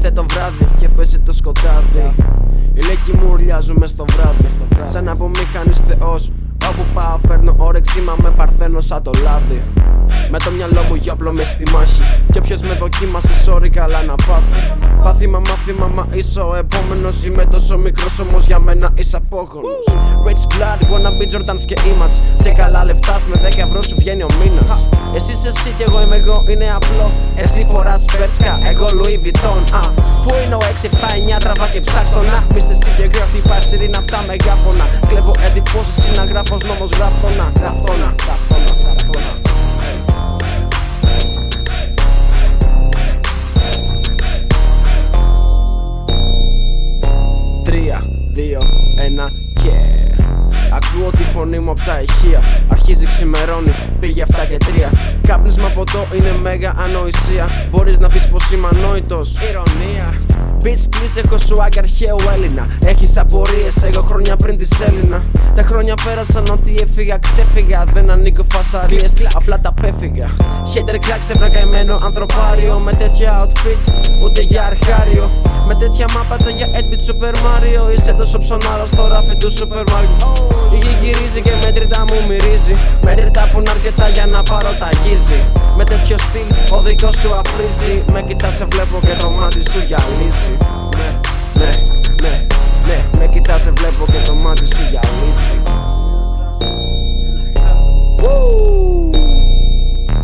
Ήρθε το βράδυ και παίζει το σκοτάδι. Οι λέκοι μου ουρλιάζουν μες στο βράδυ. Σαν από μηχανής θεός. Όπου πάω φέρνω όρεξη, μα με παρθένω σαν το λάδι. Με το μυαλό μου γιόπλο μες στη μάχη. Και ποιος με δοκίμασε, sorry, καλά να πάθει. Πάθημα, μάθημα, μα είσαι ο επόμενος. Είμαι τόσο μικρός, όμως για μένα είσαι απόγονος. Rich blood, wanna be Jordans και image. Και καλά λεφτάς, με 10 ευρώ σου βγαίνει ο μήνας. Εσύ είσαι εσύ κι εγώ είμαι εγώ, είναι απλό. Εσύ φοράς πέτσκα, εγώ Louis Vuitton. Πού είναι ο 679, τραβά και ψάξω να. Μίστε συγκεκριμένη πασίρινα απ' τα μεγάφωνα. Κλέβω εντυπώσεις, συναγράφος νόμος, γράφτονα. Γράφτονα. 3, 2, 1 και ακούω τη φωνή μου απ' τα ηχεία. Αρχίζει ξημερώνει, πήγε 7 και 3. Κάπνισμα ποτό είναι μέγα ανοησία. Μπορείς να πεις πως είμαι ανόητος, ηρωνία. Bitch please, έχω swag αρχαίου Έλληνα. Έχεις απορίες, εγώ χρόνια πριν τη Έλληνα. Τα χρόνια πέρασαν, ότι έφυγα ξέφυγα. Δεν ανήκω φασαρίες, απλά τα πέφυγα. Hater crack σε βρακαημένο ανθρωπάριο. Με τέτοια outfit, ούτε για αρχάριο. Με τέτοια μάπατα για 8-bit Super Mario. Είσαι τόσο ψωνάρος στο ράφι του Super Mario. Η γη γυρίζει και μέτρητα μου μυρίζει. Μέτρητα που είναι αρκετά για να πάρω τα γύζι. Με τέτοιο στυλ ο δικός σου αφρίζει. Με κοιτάς, σε βλέπω και το μάτι σου γυαλίζει. Ναι, με κοιτάς, σε βλέπω και το μάτι σου γυαλίζει.